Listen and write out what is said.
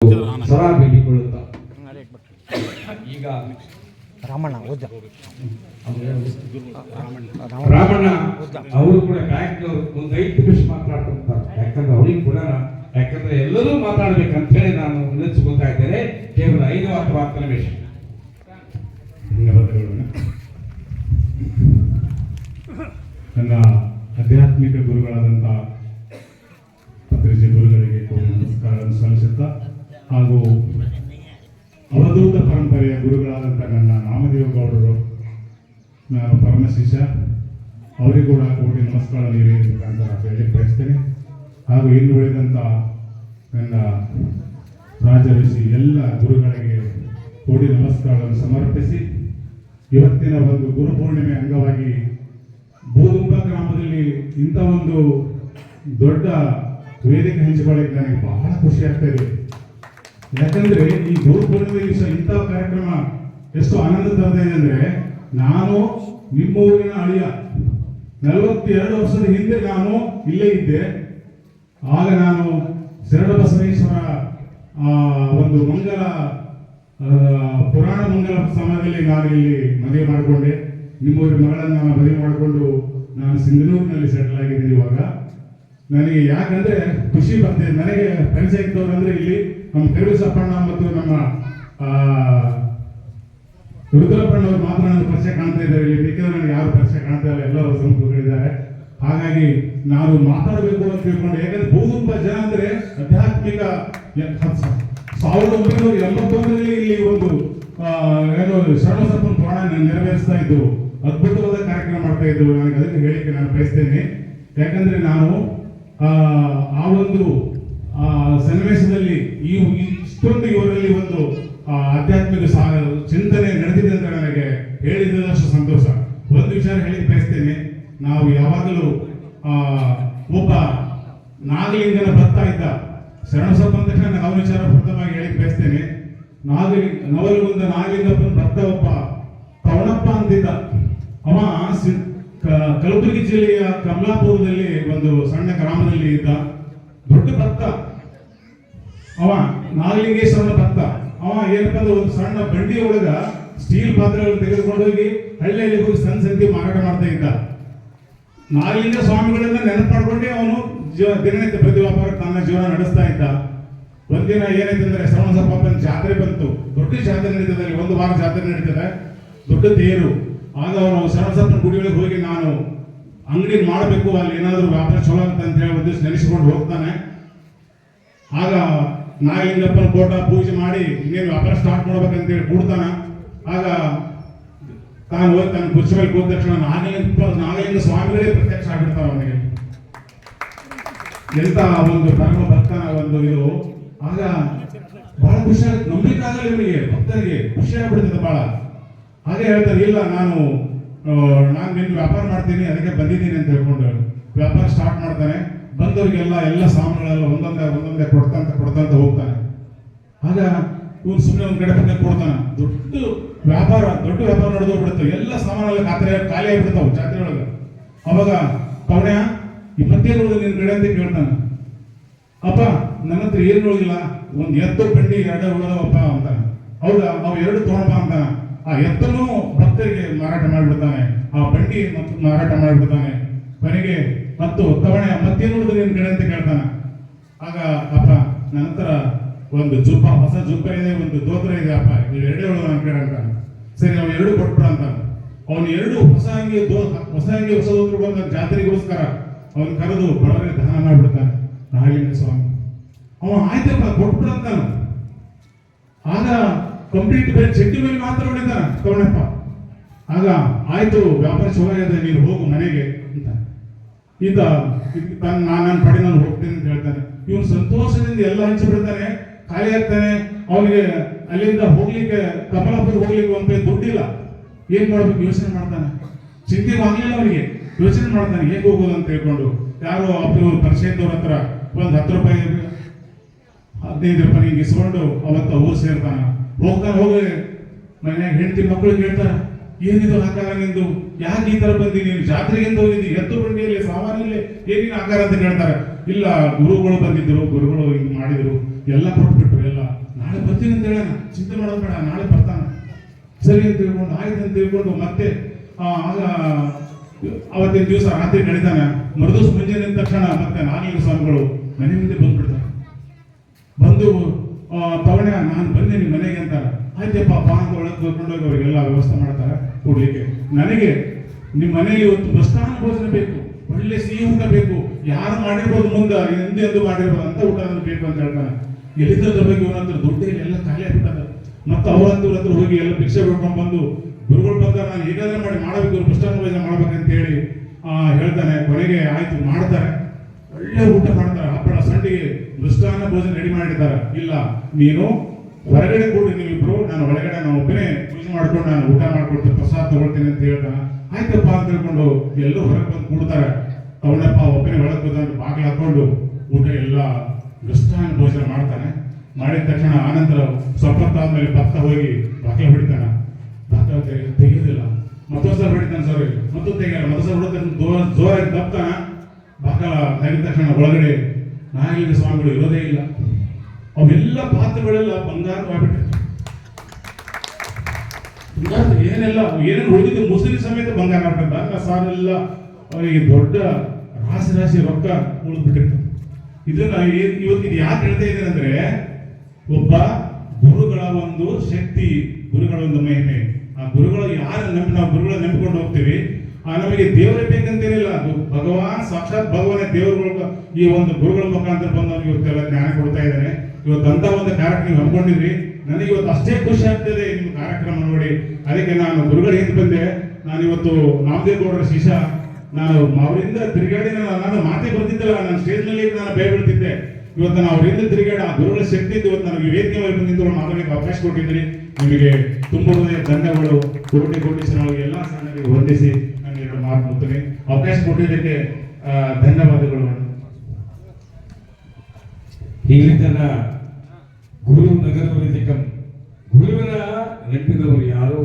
ಸರ ಬೇಡಿಕೊಳ್ಳುತ್ತಾ ಈಗ ರಾಮಣ್ಣ ಅವರು ಕೂಡ ಬ್ಯಾಂಕ್ನವರು ಒಂದು 5 ನಿಮಿಷ ಮಾತಾಡ್ತಾರೆ. ಯಾಕಂದ್ರೆ ಅವ್ರಿಗೆ ಕೂಡ ಯಾಕಂದ್ರೆ ಎಲ್ಲರೂ ಮಾತಾಡ್ಬೇಕಂತ ಹೇಳಿ ನಾನು ವಿನಂತಿಸ್ಕೊಳ್ತಾ ಇದ್ದೇನೆ. ಕೇವಲ 5 ಅಥವಾ 10 ನಿಮಿಷ. ನನ್ನ ಆಧ್ಯಾತ್ಮಿಕ ಗುರುಗಳಾದಂಥ ಪತ್ರಿಜಿ ಗುರುಗಳಿಗೆ ನಮಸ್ಕಾರವನ್ನು ಸಲ್ಲಿಸುತ್ತಾ, ಹಾಗೂ ಅವಧೂತ ಪರಂಪರೆಯ ಗುರುಗಳಾದಂಥ ನನ್ನ ನಾಮದೇವ ಗೌಡರು, ನಾನು ಪರಮ ಶಿಷ್ಯ, ಅವರಿಗೂ ಕೂಡ ಕೋಟಿ ನಮಸ್ಕಾರ ನೀಡಬೇಕಂತ ಹೇಳಿ ಬಯಸ್ತೇನೆ. ಹಾಗೂ ಇನ್ನು ಉಳಿದಂಥ ನನ್ನ ರಾಜಋಷಿ ಎಲ್ಲ ಗುರುಗಳಿಗೆ ಕೋಟಿ ನಮಸ್ಕಾರವನ್ನು ಸಮರ್ಪಿಸಿ, ಇವತ್ತಿನ ಒಂದು ಗುರುಪೂರ್ಣಿಮೆ ಅಂಗವಾಗಿ ಬೋದುಂಬ ಗ್ರಾಮದಲ್ಲಿ ಇಂಥ ಒಂದು ದೊಡ್ಡ ವೇದಿಕೆ ಹಂಚಿಕೊಳ್ಳಿಕ್ಕೆ ನನಗೆ ಬಹಳ ಖುಷಿ ಆಗ್ತಾ ಇದೆ. ಯಾಕಂದ್ರೆ ಈ ಗುರುಪೂರ್ಣಿಮೆ ದಿವಸ ಇಂಥ ಕಾರ್ಯಕ್ರಮ ಎಷ್ಟು ಆನಂದ ತರ್ತಾ ಇದೆ ಅಂದ್ರೆ, ನಾನು ನಿಮ್ಮ ಊರಿನ ಅಳಿಯ 42 ವರ್ಷದ ಹಿಂದೆ ನಾನು ಇಲ್ಲೇ ಇದ್ದೆ. ಆಗ ನಾನು ಶರಣ ಬಸವೇಶ್ವರ ಒಂದು ಮಂಗಲ ಪುರಾಣ ಮಂಗಲ ಸಮಯದಲ್ಲಿ ನಾನು ಇಲ್ಲಿ ಮದುವೆ ಮಾಡಿಕೊಂಡೆ. ನಿಮ್ಮೂರಿನ ಮಗಳನ್ನ ಮದುವೆ ಮಾಡಿಕೊಂಡು ನಾನು ಸಿಂಧನೂರಿನಲ್ಲಿ ಸೆಟಲ್ ಆಗಿದ್ದೀನಿ. ಇವಾಗ ನನಗೆ ಯಾಕಂದ್ರೆ ಖುಷಿ ಬರ್ತದೆ. ನನಗೆ ಪರಿಚಯ ಇದ್ದವ್ರು ಅಂದ್ರೆ ಇಲ್ಲಿ ನಮ್ಮ ಕರಿಬಸಪ್ಪಣ್ಣ ಮತ್ತು ನಮ್ಮ ರುದ್ರಪ್ಪಣ್ಣವ್ರು ಮಾತ್ರ ನನಗೆ ಪರಿಚಯ ಕಾಣ್ತಾ ಇದ್ದಾರೆ. ಇಲ್ಲಿ ಮಿಕ್ಕಿದ್ರೆ ನನಗೆ ಯಾರು ಪರಿಚಯ ಕಾಣ್ತಾ ಇಲ್ಲ, ಎಲ್ಲರೂ ಸಂಪರ್ಕಗಳಿದ್ದಾರೆ. ಹಾಗಾಗಿ ನಾನು ಮಾತಾಡಬೇಕು ಅಂತ ತಿಳ್ಕೊಂಡು, ಯಾಕಂದ್ರೆ ಬಹುತುಂಬ ಜನ ಅಂದ್ರೆ ಆಧ್ಯಾತ್ಮಿಕ 1981ರಲ್ಲಿ ಇಲ್ಲಿ ಒಂದು ಏನು ಶರಣಬಸಪ್ಪನ ಪುರಾಣ ನೆರವೇರಿಸ್ತಾ ಇದ್ರು, ಅದ್ಭುತವಾದ ಕಾರ್ಯಕ್ರಮ ಮಾಡ್ತಾ ಇದ್ರು. ನನಗೆ ಅದಕ್ಕೆ ಹೇಳಿಕೆ ನಾನು ಬಯಸ್ತೇನೆ. ಯಾಕಂದ್ರೆ ನಾನು ಆ ಒಂದು ಸನ್ನಿವೇಶದಲ್ಲಿ ಇಷ್ಟೊಂದು ಇವರಲ್ಲಿ ಒಂದು ಆಧ್ಯಾತ್ಮಿಕ ಚಿಂತನೆ ನಡೆದಿದೆ ಅಂತ ನನಗೆ ಹೇಳಿದಷ್ಟು ಸಂತೋಷ. ಒಂದು ವಿಚಾರ ಹೇಳಿ ಬಯಸ್ತೇನೆ. ನಾವು ಯಾವಾಗಲೂ ಒಬ್ಬ ನಾಗಲಿಂಗನ ಭಕ್ತ ಇದ್ದ, ಶರಣಬಸಪ್ಪ ಅಂದ ತಕ್ಷಣ ಅವನ ವಿಚಾರ ಪ್ರಥಮವಾಗಿ ಹೇಳಿ ಬಯಸ್ತೇನೆ. ನವಲಗುಂದ ನಾಗಲಿಂಗಪ್ಪನ ಭಕ್ತ ಒಬ್ಬ ಕವಣಪ್ಪ ಅಂತಿದ್ದ. ಅವ ಕಲಬುರಗಿ ಜಿಲ್ಲೆಯ ಕಮಲಾಪುರದಲ್ಲಿ ಒಂದು ಸಣ್ಣ ಗ್ರಾಮದಲ್ಲಿ ಇದ್ದ, ದೊಡ್ಡ ಭಕ್ತ. ಅವ ನಾಗಲಿಂಗೇಶ್ವರನ ಭಕ್ತ. ಅವ ಏನಪ್ಪ ಅಂದ್ರೆ ಒಂದು ಸಣ್ಣ ಬಂಡಿ ಒಳಗ ಸ್ಟೀಲ್ ಪಾತ್ರೆಗಳನ್ನು ತೆಗೆದುಕೊಂಡು ಹೋಗಿ ಹಳ್ಳಿಯಲ್ಲಿ ಹೋಗಿ ಸಂತಿ ಮಾರಾಟ ಮಾಡ್ತಾ ಇದ್ದ. ನಾಗಲಿಂಗ ಸ್ವಾಮಿಗಳನ್ನ ನೆನಪು ಮಾಡ್ಕೊಂಡೆ ಅವನು ದಿನನಿತ್ಯ ಪ್ರತಿ ವ್ಯಾಪಾರ ತನ್ನ ಜೀವನ ನಡೆಸ್ತಾ ಇದ್ದ. ಒಂದಿನ ಏನಾಯ್ತಂದ್ರೆ ಶರಣಬಸಪ್ಪನ ಜಾತ್ರೆ ಬಂತು. ದೊಡ್ಡ ಜಾತ್ರೆ ನಡೀತದೆ, 1 ವಾರ ಜಾತ್ರೆ ನಡೀತದೆ, ದೊಡ್ಡ ತೇರು. ಆಗ ಅವನು ಶರಣಬಸಪ್ಪನ ಗುಡಿಗಳಿಗೆ ಹೋಗಿ ನಾನು ಅಂಗಡಿ ಮಾಡಬೇಕು, ಅಲ್ಲಿ ಏನಾದರೂ ವ್ಯಾಪಾರ ಚಲೋ ಅಂತ ಹೇಳಿ ಒಂದು ದಿವಸ ನೆನೆಸಿಕೊಂಡು ಹೋಗ್ತಾನೆ. ಆಗ ನಾಗಲಿಂಗಪ್ಪನ ಕೋಟ ಪೂಜೆ ಮಾಡಿ ಇನ್ನೇನು ವ್ಯಾಪಾರ ಸ್ಟಾರ್ಟ್ ಮಾಡ್ಬೇಕಂತೇಳಿ ಕೂಡ್ತಾನ. ಆಗ ತಾನು ಹೋಗಿ ತನ್ನ ಕುರ್ಚಿ ಮೇಲೆ ಕೂತ ತಕ್ಷಣ ನಾಗಲಿಂಗ ಸ್ವಾಮಿಗಳೇ ಪ್ರತ್ಯಕ್ಷ ಆಗ್ಬಿಡ್ತಾವ ಅವನಿಗೆ. ಎಂತ ಒಂದು ಪರಮ ಭಕ್ತನ ಒಂದು ಇದು. ಆಗ ಬಹಳ ಖುಷಿ ಆಗುತ್ತೆ, ನಂಬಿಕೆ ಆಗಲ್ಲ ಇವನಿಗೆ, ಭಕ್ತರಿಗೆ ಖುಷಿ ಆಗ್ಬಿಡ್ತದೆ ಬಹಳ. ಹಾಗೆ ಹೇಳ್ತಾರೆ, ಇಲ್ಲ ನಾನು ನಿನ್ನ ವ್ಯಾಪಾರ ಮಾಡ್ತೀನಿ, ಅದಕ್ಕೆ ಬಂದಿದ್ದೀನಿ ಅಂತ ಹೇಳ್ಕೊಂಡು ವ್ಯಾಪಾರ ಸ್ಟಾರ್ಟ್ ಮಾಡ್ತಾನೆ. ಬಂದವರಿಗೆಲ್ಲ ಎಲ್ಲ ಸಾಮಾನುಗಳೆಲ್ಲ ಒಂದೊಂದೇ ಕೊಡ್ತಂತ ಹೋಗ್ತಾನೆ. ಆಗ ಇವನು ಸುಮ್ಮನೆ ಒಂದು ಕಡೆ ಪಕ್ಕ ಕೊಡ್ತಾನೆ. ದೊಡ್ಡ ವ್ಯಾಪಾರ ನಡೆದು ಹೋಗ್ಬಿಡುತ್ತೆ. ಎಲ್ಲ ಸಾಮಾನೆಲ್ಲ ಖಾಲಿ ಆಗಿಬಿಡ್ತಾವ ಜಾತ್ರೆ ಒಳಗೆ. ಅವಾಗ ಪವಣ್ಯ ಈ ಮತ್ತೇನು ಉಳಿದ ನಿನ್ನ ಕಡೆ ಅಂತ ಕೇಳ್ತಾನೆ. ಅಪ್ಪ ನನ್ನ ಹತ್ರ ಏನು ಉಳಿದಿಲ್ಲ, ಒಂದು ಎತ್ತು ಬಂಡಿ 2 ಉಳಿದವಪ್ಪ ಅಂತಾನೆ. ಹೌದಾ, ಅವು 2 ತಗೊಂಡಪ್ಪ ಅಂತಾನೆ. ಆ ಎತ್ತನ್ನು ಭಕ್ತರಿಗೆ ಮಾರಾಟ ಮಾಡಿಬಿಡ್ತಾನೆ, ಆ ಬಂಡಿ ಮತ್ತು ಮಾರಾಟ ಮಾಡಿಬಿಡ್ತಾನೆ. ಕೊನೆಗೆ ಮತ್ತು ತವಣೆ ಮತ್ತೇನು ಉಳಿದ ನಿನ್ನ ಕಡೆ ಅಂತ ಕೇಳ್ತಾನೆ. ಆಗ ಅಪ್ಪ ನನ್ನ ಹತ್ರ ಒಂದು ಹೊಸ ಜುಬ್ಬ ಇದೆ, ಒಂದು ದೋತ್ರ ಇದೆ ಅಪ್ಪ, ನೀವು 2 ಉಳಿದ ನನ್ನ ಕಡೆ ಅಂತಾನೆ. ಸರಿ, ಅವ್ನು 2 ಕೊಟ್ಬಿಡ ಅಂತಾನೆ. ಅವನು 2 ಹೊಸ ಅಂಗಿ ಹೊಸ ದೋತ್ರ ಜಾತ್ರೆಗೋಸ್ಕರ ಅವನು ಕರೆದು ಬಡವರಿಗೆ ದಾನ ಮಾಡಿಬಿಡ್ತಾನೆ ನಾಗಲಿಂಗ ಸ್ವಾಮಿ. ಅವ ಆಯ್ತಪ್ಪ ಕೊಟ್ಬಿಡಂತಾನ. ಆಗ ಕಂಪ್ಲೀಟ್ ಚಡ್ಡಿ ಮೇಲೆ ಮಾತ್ರ ಹೊಡಿತಾನ ತವಣಪ್ಪ. ಆಗ ಆಯ್ತು, ವ್ಯಾಪಾರ ಚಲೋ ಇದೆ, ನೀನು ಹೋಗು ಮನೆಗೆ ಅಂತ. ಈತ ನನ್ನ ಪಡೆ ನಾನು ಹೋಗ್ತೇನೆ ಅಂತ ಹೇಳ್ತಾನೆ. ಇವನು ಸಂತೋಷದಿಂದ ಎಲ್ಲ ಹಂಚಿಬಿಡ್ತಾನೆ, ಖಾಲಿ ಆಗ್ತಾನೆ. ಅವನಿಗೆ ಅಲ್ಲಿಂದ ಹೋಗ್ಲಿಕ್ಕೆ ಕಮಲಾಪುರ ಹೋಗ್ಲಿಕ್ಕೆ ಒಂದು ದುಡ್ಡಿಲ್ಲ. ಏನ್ ಮಾಡ್ಬೇಕು ಯೋಚನೆ ಮಾಡ್ತಾನೆ. ಚಿಂತೆ ಆಗ್ಲಿಲ್ಲ ಅವನಿಗೆ, ಯೋಚನೆ ಮಾಡ್ತಾನೆ ಹೇಗೆ ಹೋಗೋದು ಅಂತ ಹೇಳ್ಕೊಂಡು. ಯಾರೋ ಅಪ್ಪನವ್ರು ಪರಿಚಯ ಇದ್ದವ್ರ ಹತ್ರ ಒಂದು 10 ರೂಪಾಯಿ 15 ರೂಪಾಯಿ ಹಿಂಗೆ ಇಸ್ಕೊಂಡು ಅವತ್ತ ಊರು ಸೇರ್ತಾನ. ಹೋಗಿ ಮನ್ಯಾಗ ಹೆಂಡತಿ ಮಕ್ಕಳು ಕೇಳ್ತಾರ, ಏನಿದು ಆಕಾರ ನಿಂದು, ಯಾಕೆ ಈ ತರ ಬಂದಿ, ನೀನು ಜಾತ್ರೆಗಿಂದ ಹೋಗಿದ್ದಿ, ಎತ್ತು ಬಂಡಿಯಲ್ಲಿ ಸಾಮಾನ್ಯಲ್ಲಿ ಏನೇನು ಆಕಾರ ಅಂತ ಕೇಳ್ತಾರೆ. ಇಲ್ಲ, ಗುರುಗಳು ಬಂದಿದ್ರು, ಗುರುಗಳು ಹಿಂಗ್ ಮಾಡಿದ್ರು, ಎಲ್ಲ ಕೊಟ್ಬಿಟ್ರು ಎಲ್ಲ. ನಾಳೆ ಬರ್ತೀನಿ ಅಂತ ಹೇಳೋಣ, ಚಿಂತೆ ಮಾಡೋದು ಬೇಡ, ನಾಳೆ ಬರ್ತಾನೆ ಸರಿ ಅಂತ ತಿಳ್ಕೊಂಡು ಆಯ್ತು ಅಂತ ತಿಳ್ಕೊಂಡು ಮತ್ತೆ ಆಗ ಅವತ್ತಿನ ದಿವಸ ರಾತ್ರಿ ಕಡಿತಾನೆ. ಮರುದಿವಸ ಮುಂಜಾನೆ ಎದ್ದ ತಕ್ಷಣ ಮತ್ತೆ ನಾಗಲಿಂಗ ಸ್ವಾಮಿಗಳು ಮನೆ ಮುಂದೆ ಬಂದ್ಬಿಡ್ತಾರೆ. ಬಂದು ತವಣ ನಾನು ಬಂದೇನಿ ಮನೆಗೆ ಅಂತಾರೆ. ಆಯ್ತಪ್ಪ ಬಾ ಅಂತ ಒಳಗೆ ಕರ್ಕೊಂಡೋಗಿ ಅವರಿಗೆಲ್ಲ ವ್ಯವಸ್ಥೆ ಮಾಡ್ತಾರೆ ಕೂಡ್ಲಿಕ್ಕೆ. ನನಗೆ ನಿಮ್ಮ ಮನೆಯಲ್ಲಿ ಇವತ್ತು ಮೃಷ್ಟಾನ್ನ ಭೋಜನ ಬೇಕು, ಒಳ್ಳೆ ಸಿಹಿ ಊಟ ಬೇಕು, ಯಾರು ಮಾಡಿರ್ಬೋದು ಮುಂದೆ ಎಂದು ಮಾಡಿರ್ಬೋದು ಅಂತ ಊಟ ಬೇಕು ಅಂತ ಹೇಳ್ತಾನೆ. ಎಲ್ಲಿದ್ದರ ಬಗ್ಗೆ ಇವನ ಹತ್ರ ದುಡ್ಡು ಎಲ್ಲ ಖಾಲಿ ಆಗ್ಬಿಟ್ಟದ. ಮತ್ತೆ ಅವ್ರ ಹತ್ರ ಹೋಗಿ ಎಲ್ಲ ಭಿಕ್ಷೆ ಬಿಡ್ಕೊಂಡು ಬಂದು ಗುರುಗಳು ಬಂದಾಗ ನಾನು ಹೇಗಾದ್ರೆ ಮಾಡಬೇಕು, ಮೃಷ್ಟಾನ್ನ ಭೋಜನ ಮಾಡ್ಬೇಕಂತ ಹೇಳಿ ಹೇಳ್ತಾನೆ. ಕೊನೆಗೆ ಆಯ್ತು ಮಾಡ್ತಾರೆ, ಒಳ್ಳೆ ಊಟ ಮಾಡ್ತಾರೆ. ಹಪ್ಪಳ ಸಂಡಿಗೆ ಮೃಷ್ಟಾನ್ನ ಭೋಜನ ರೆಡಿ ಮಾಡಿದ್ದಾರೆ. ಇಲ್ಲ ನೀನು ಹೊರಗಡೆ ಕೂಡಿ ನೀವಿಬ್ರು, ನಾನು ಒಳಗಡೆ ನಾನು ಒಬ್ಬನೇ ಪೂಜೆ ಮಾಡ್ಕೊಂಡು ನಾನು ಊಟ ಮಾಡ್ಕೊಡ್ತೀನಿ, ಪ್ರಸಾದ ತಗೊಳ್ತೀನಿ ಅಂತ ಹೇಳ್ತಾನೆ. ಆಯ್ತಪ್ಪ ಅಂತ ಹೇಳ್ಕೊಂಡು ಎಲ್ಲರೂ ಹೊರಗೆ ಬಂದು ಕೂಡ್ತಾರೆ. ಅವನಪ್ಪ ಒಬ್ಬನೇ ಒಳಗೆ ಬಂದು ಬಾಗಿಲು ಹಾಕೊಂಡು ಊಟ ಎಲ್ಲ ಮೃಷ್ಟಾನ್ನ ಭೋಜನ ಮಾಡ್ತಾನೆ. ಮಾಡಿದ ತಕ್ಷಣ ಆನಂತರ ಸ್ವಲ್ಪ ಆದ್ಮೇಲೆ ಭಕ್ತ ಹೋಗಿ ಬಾಗಿಲು ಹೊಡಿತಾನೆ. ಬಾಗಿಲು ತೆಗೆಯೋದಿಲ್ಲ, ಮತ್ತೊಂದ್ಸಲ ಹೊಡಿತಾನೆ. ಸಾರಿ ಮತ್ತೊಂದು ತೆಗೆಯಲ್ಲ, ಮತ್ತೊಂದ್ಸಲ ಹೊಡಿತಾನೆ. ಜೋರಾಗಿ ತಪ್ತಾನ. ಬಾಗಿಲ ತೆಗೆದ ತಕ್ಷಣ ಒಳಗಡೆ ನಾಗಲಿಂಗ ಸ್ವಾಮಿಗಳು ಇರೋದೇ ಇಲ್ಲ. ಅವೆಲ್ಲ ಪಾತ್ರೆಗಳೆಲ್ಲ ಬಂಗಾರವಾಗಿಬಿಟ್ಟಿದೆ. ಏನೆಲ್ಲ ಏನೇನು ಉಳಿದಿದ್ದು ಮುಸುರಿ ಸಮೇತ ಬಂಗಾರ ಆಗ್ತದೆ. ಸಾರೆಲ್ಲ ಅವರಿಗೆ ದೊಡ್ಡ ರಾಶಿ ರಾಶಿ ರೊಕ್ಕ ಉಳಿದ್ಬಿಟ್ಟಿರ್ತದೆ. ಇದನ್ನ ಇವತ್ತು ಇದು ಯಾಕೆ ಹೇಳ್ತಾ ಇದ್ದೇನೆ ಅಂದ್ರೆ, ಒಬ್ಬ ಗುರುಗಳ ಒಂದು ಶಕ್ತಿ, ಗುರುಗಳ ಒಂದು ಮಹಿಮೆ. ಆ ಗುರುಗಳು ಯಾರು ನಾವು ಗುರುಗಳ ನಂಬಿಕೊಂಡು ಹೋಗ್ತೀವಿ, ನಮಗೆ ದೇವರೇ ಬೇಕಂತೇನಿಲ್ಲ. ಅದು ಭಗವಾನ್ ಸಾಕ್ಷಾತ್ ಭಗವಾನೇ ದೇವರುಗಳು ಈ ಒಂದು ಗುರುಗಳ ಮುಖಾಂತರ ಬಂದು ನಮಗೆ ಇವತ್ತೆಲ್ಲ ಜ್ಞಾನ ಕೊಡ್ತಾ ಇದ್ದಾನೆ. ಇವತ್ತು ಅಂತ ಒಂದು ಕಾರ್ಯಕ್ರಮ ನೀವು ಹಮ್ಮಿಕೊಂಡಿದ್ರಿ. ನನಗೆ ಇವತ್ತು ಅಷ್ಟೇ ಖುಷಿ ಆಗ್ತದೆ ನಿಮ್ಮ ಕಾರ್ಯಕ್ರಮ ನೋಡಿ. ಅದಕ್ಕೆ ನಾನು ಗುರುಗಳು ಹೇಗೆ ಬಂದೆ, ನಾನು ಇವತ್ತು ನಾಮದೇಗೌಡರ ಶಿಷ್ಯ. ನಾನು ಅವರಿಂದ ತಿರುಗಾಡಿ ನಾನು ಮಾತೇ ಬರ್ತಿದ್ದಲ್ಲ, ನಾನು ಸ್ಟೇಜ್ ನಲ್ಲಿ ನಾನು ಭಯ ಬೀಳ್ತಿದ್ದೆ. ಇವತ್ತು ನಾನು ಅವರಿಂದ ತಿರುಗಾಡಿ ಆ ಗುರುಗಳ ಶಕ್ತಿ ಇದ್ದು ಇವತ್ತು ನನಗೆ ವೇದಿಕೆ ಮೇಲೆ ಬಂದಿದ್ದು ಮಾತಾಡಲಿಕ್ಕೆ ಅವಕಾಶ ಕೊಟ್ಟಿದ್ದೀರಿ. ನಿಮಗೆ ತುಂಬ ಧನ್ಯವಾದಗಳು. ಕೋಟಿ ಕೋಟಿ ಜನಗಳಿಗೆ ಎಲ್ಲ ನನಗೆ ವಂದಿಸಿ ನಾನು ಎರಡು ಮಾತು ಮುಗ್ತೀನಿ. ಅವಕಾಶ ಕೊಟ್ಟಿದ್ದಕ್ಕೆ ಧನ್ಯವಾದಗಳು. ಇಲ್ಲಿ ತನ ಗುರು ನಗರವರಿದ್ದಕ್ಕಂ ಗುರುವಿನ ನೆನಪಿದವರು ಯಾರು